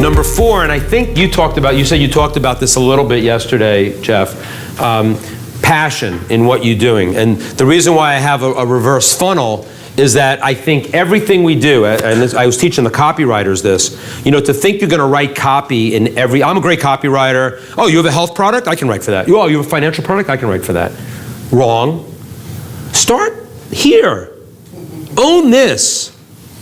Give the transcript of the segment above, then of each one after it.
Number 4, and I think you said you talked about this a little bit yesterday, Jeff, passion in what you're doing. And the reason why I have a reverse funnel is that I think everything we do, and I was teaching the copywriters this, to think you're going to write copy in I'm a great copywriter. Oh, you have a health product? I can write for that. Oh, you have a financial product? I can write for that. Wrong. Start here. Own this.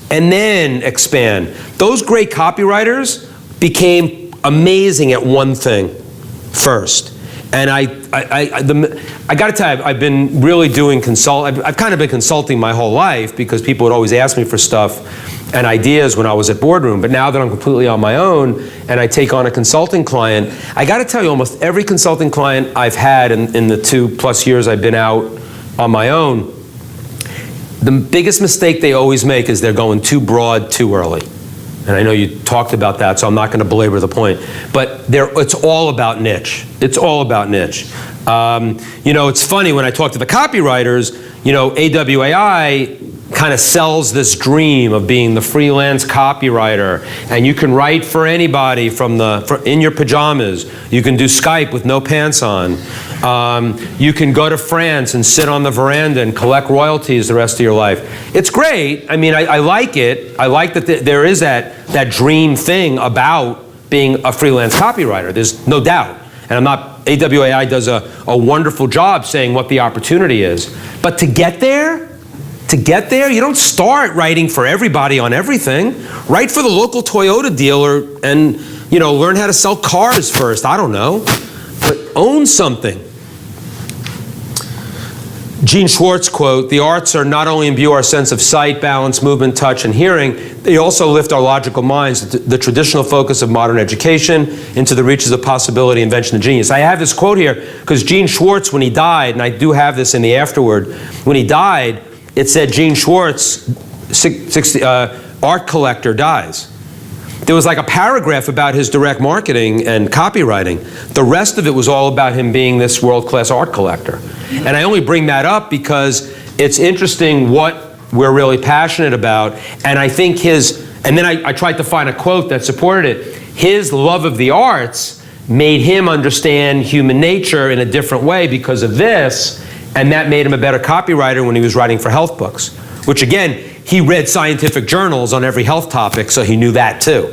And then expand. Those great copywriters became amazing at one thing first. And I got to tell you, I've been really doing I've kind of been consulting my whole life because people would always ask me for stuff and ideas when I was at Boardroom. But now that I'm completely on my own and I take on a consulting client, I got to tell you, almost every consulting client I've had in the 2+ years I've been out on my own, the biggest mistake they always make is they're going too broad too early. And I know you talked about that, so I'm not going to belabor the point. But it's all about niche. It's all about niche. It's funny, when I talk to the copywriters, AWAI kind of sells this dream of being the freelance copywriter. And you can write for anybody in your pajamas. You can do Skype with no pants on. You can go to France and sit on the veranda and collect royalties the rest of your life. It's great. I mean, I like it. I like that there is that dream thing about being a freelance copywriter. There's no doubt. And AWAI does a wonderful job saying what the opportunity is. But to get there, you don't start writing for everybody on everything. Write for the local Toyota dealer and, learn how to sell cars first. I don't know. But own something. Gene Schwartz quote, "The arts are not only imbue our sense of sight, balance, movement, touch, and hearing, they also lift our logical minds, the traditional focus of modern education, into the reaches of possibility, invention, and genius." I have this quote here because Gene Schwartz, when he died, and I do have this in the afterword, when he died, it said Gene Schwartz, art collector, dies. There was like a paragraph about his direct marketing and copywriting. The rest of it was all about him being this world-class art collector. And I only bring that up because it's interesting what we're really passionate about. And I think and then I tried to find a quote that supported it. His love of the arts made him understand human nature in a different way because of this, and that made him a better copywriter when he was writing for health books, which again, he read scientific journals on every health topic, so he knew that too.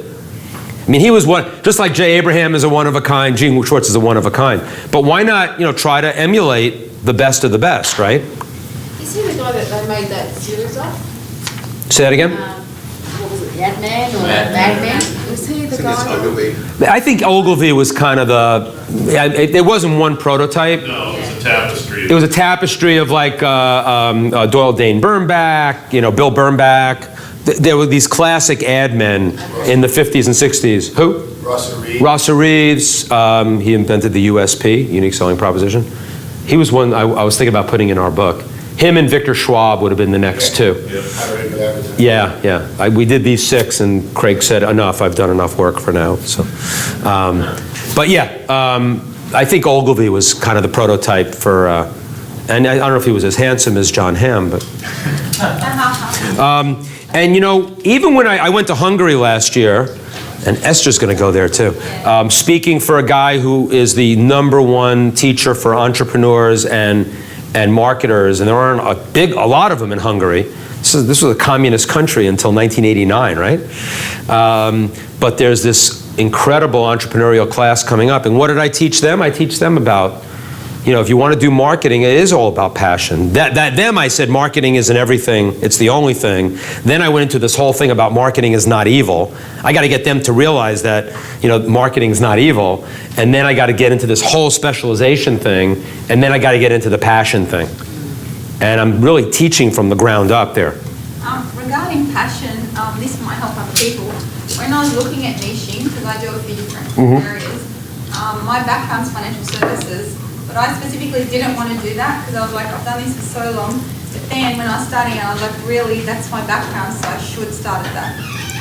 I mean, he was just like Jay Abraham is a one of a kind, Gene Schwartz is a one of a kind. But why not, try to emulate the best of the best, right? Is he the guy that they made that series of? Say that again? What was it, Mad Men or Mad Men? Was he the guy? I think Ogilvy was kind of it wasn't one prototype. No, it was a tapestry. It was a tapestry of like Doyle Dane Bernbach, Bill Bernbach. There were these classic ad men in the 50s and 60s. Who? Rosser Reeves. He invented the USP, Unique Selling Proposition. He was one I was thinking about putting in our book. Him and Victor Schwab would have been the next two. Yeah. We did these 6, and Craig said, enough, I've done enough work for now. So, but yeah, I think Ogilvy was kind of the prototype for, and I don't know if he was as handsome as John Hamm, but. And even when I went to Hungary last year, and Esther's going to go there too, speaking for a guy who is the #1 teacher for entrepreneurs and marketers, and there aren't a lot of them in Hungary. This was a communist country until 1989, right? But there's this incredible entrepreneurial class coming up, and what did I teach them? I teach them about, if you want to do marketing, it is all about passion. Them, I said, marketing isn't everything, it's the only thing. Then I went into this whole thing about marketing is not evil. I got to get them to realize that, marketing is not evil. And then I got to get into this whole specialization thing. And then I got to get into the passion thing. And I'm really teaching from the ground up there. Regarding passion, this might help other people. When I was looking at niching, because I do a few different areas, my background's financial services. But I specifically didn't want to do that because I was like, I've done this for so long. But then when I was starting out, I was like, really, that's my background, so I should start at that.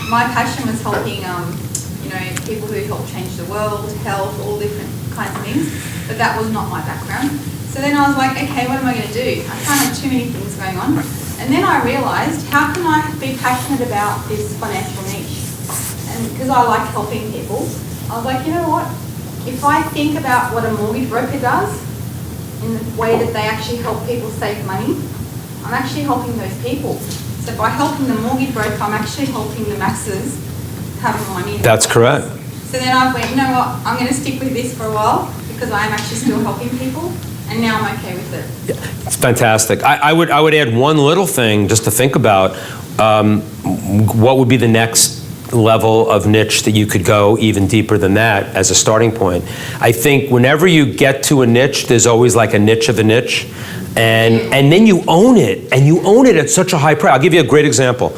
My passion was helping, people who help change the world, health, all different kinds of things. But that was not my background. So then I was like, okay, what am I going to do? I can't have too many things going on. And then I realized, how can I be passionate about this financial niche? And and because I like helping people, I was like, you know what? If I think about what a mortgage broker does in the way that they actually help people save money, I'm actually helping those people. So by helping the mortgage broker, I'm actually helping the masses have more money. That's correct. So then I went, you know what? I'm going to stick with this for a while because I am actually still helping people, and now I'm okay with it. Yeah, it's fantastic. I would add one little thing just to think about. What would be the next level of niche that you could go even deeper than that as a starting point? I think whenever you get to a niche, there's always like a niche of a niche. And then you own it, and you own it at such a high price. I'll give you a great example.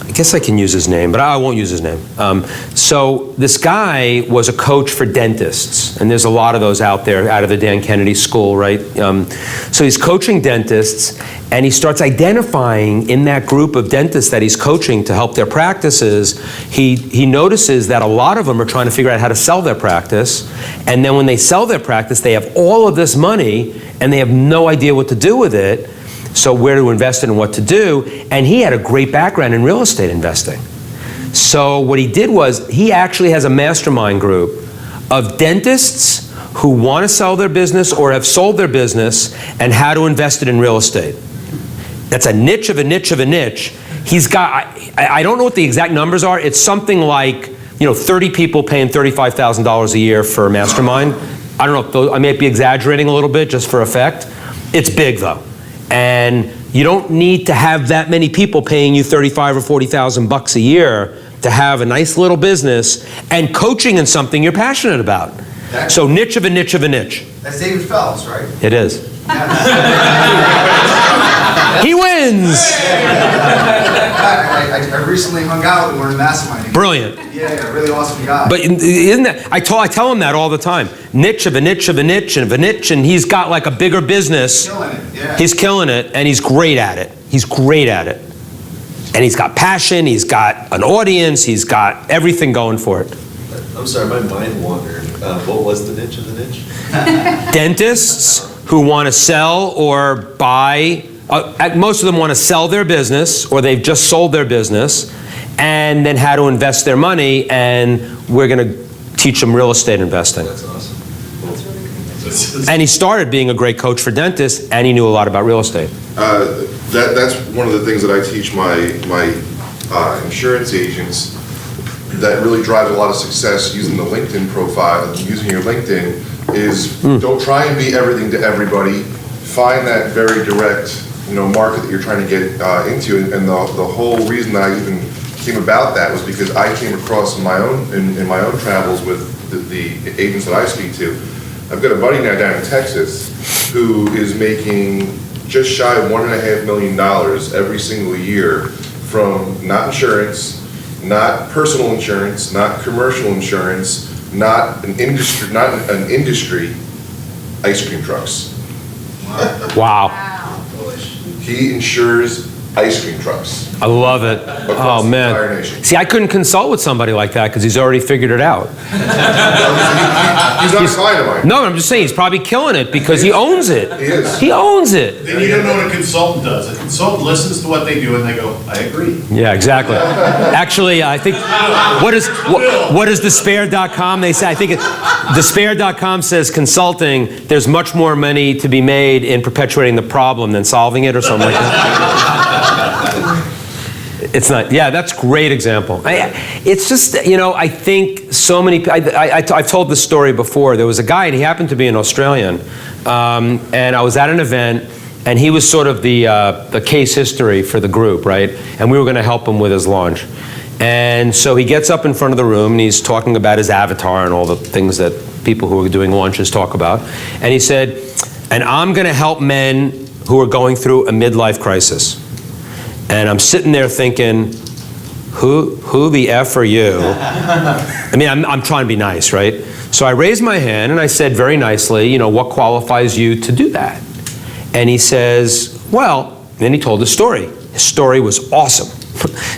I guess I can use his name, but I won't use his name. So this guy was a coach for dentists, and there's a lot of those out there out of the Dan Kennedy School, right? So he's coaching dentists, and he starts identifying in that group of dentists that he's coaching to help their practices. He notices that a lot of them are trying to figure out how to sell their practice, and then when they sell their practice, they have all of this money, and they have no idea what to do with it. So where to invest in and what to do, and he had a great background in real estate investing. So what he did was, he actually has a mastermind group of dentists who want to sell their business or have sold their business and how to invest it in real estate. That's a niche of a niche of a niche. He's got, I don't know what the exact numbers are, it's something like, 30 people paying $35,000 a year for a mastermind. I don't know if those, I may be exaggerating a little bit just for effect. It's big though. And you don't need to have that many people paying you $35,000 or $40,000 a year to have a nice little business and coaching in something you're passionate about. So niche of a niche of a niche. That's David Phelps, right? It is. He wins. I recently hung out and we're in Mastermind. Brilliant. Yeah, really awesome guy. But isn't that, I tell him that all the time. Niche of a niche of a niche of a niche, and he's got like a bigger business. Killing it, yeah. He's killing it, and he's great at it. He's great at it. And he's got passion, he's got an audience, he's got everything going for it. I'm sorry, my mind wandered. What was the niche of the niche? Dentists who want to sell or buy, most of them want to sell their business, or they've just sold their business, and then how to invest their money, and we're going to teach them real estate investing. That's awesome. And he started being a great coach for dentists, and he knew a lot about real estate. That's one of the things that I teach my insurance agents that really drives a lot of success using the LinkedIn profile, using your LinkedIn, is don't try and be everything to everybody. Find that very direct, market that you're trying to get into. And the whole reason that I even came about that was because I came across in my own travels with the agents that I speak to. I've got a buddy now down in Texas who is making just shy of $1.5 million every single year from not insurance, not personal insurance, not commercial insurance, not an industry, ice cream trucks. Wow. He insures ice cream trucks. I love it. Across Oh, the entire man. nation. See, I couldn't consult with somebody like that because he's already figured it out. He's not a client of mine. No, I'm just saying he's probably killing it because he owns it. He is. He owns it. Then you don't know what a consultant does. A consultant listens to what they do and they go, I agree. Yeah, exactly. Actually, I think, what is despair.com? They say, I think despair.com says consulting, there's much more money to be made in perpetuating the problem than solving it or something like that. It's not, yeah, that's a great example. It's just, I think so many, I've told this story before. There was a guy, and he happened to be an Australian, and I was at an event, and he was sort of the case history for the group, right? And we were going to help him with his launch. And so he gets up in front of the room, and he's talking about his avatar and all the things that people who are doing launches talk about. And he said, and I'm going to help men who are going through a midlife crisis. And I'm sitting there thinking, who the F are you? I mean, I'm trying to be nice, right? So I raised my hand and I said very nicely, what qualifies you to do that? And he says, well, then he told his story. His story was awesome.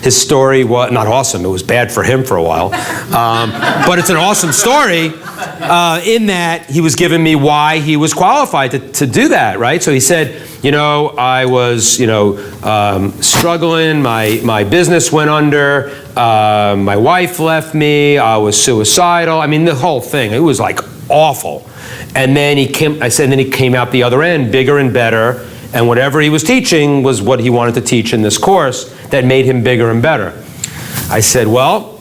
his story was not awesome. It was bad for him for a while. But it's an awesome story in that he was giving me why he was qualified to do that, right? So he said, I was, struggling. My business went under. My wife left me. I was suicidal. I mean, the whole thing. It was like awful. And then he came out the other end, bigger and better. And whatever he was teaching was what he wanted to teach in this course that made him bigger and better. I said, well,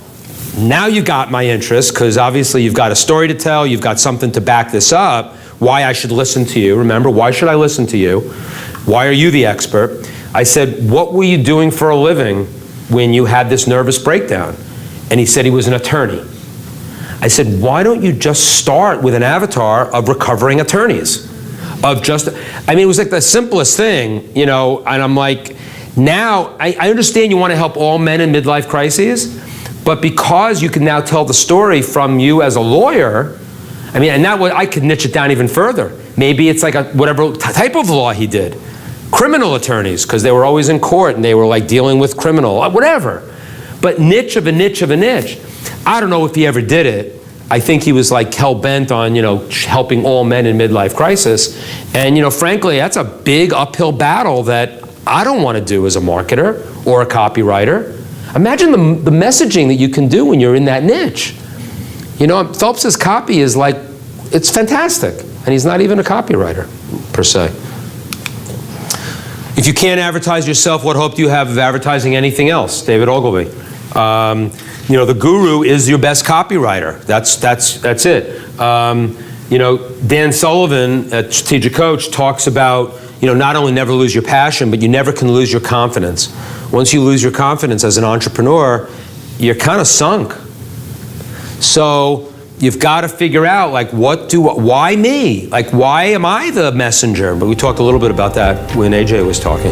now you got my interest, because obviously you've got a story to tell, you've got something to back this up, why I should listen to you. Remember, why should I listen to you? Why are you the expert? I said, what were you doing for a living when you had this nervous breakdown? And he said he was an attorney. I said, why don't you just start with an avatar of recovering attorneys? It was like the simplest thing, and I'm like, now, I understand you want to help all men in midlife crises, but because you can now tell the story from you as a lawyer, and that way I could niche it down even further. Maybe it's like whatever type of law he did. Criminal attorneys, because they were always in court and they were like dealing with criminal, whatever. But niche of a niche of a niche. I don't know if he ever did it. I think he was like hell-bent on, helping all men in midlife crisis. And, frankly, that's a big uphill battle that I don't want to do as a marketer or a copywriter. Imagine the messaging that you can do when you're in that niche. Phelps's copy is like, it's fantastic. And he's not even a copywriter, per se. If you can't advertise yourself, what hope do you have of advertising anything else? David Ogilvy. The guru is your best copywriter. That's it. Dan Sullivan at Strategic Coach talks about, not only never lose your passion, but you never can lose your confidence. Once you lose your confidence as an entrepreneur, you're kind of sunk. So you've got to figure out, why me? Why am I the messenger? But we talked a little bit about that when AJ was talking.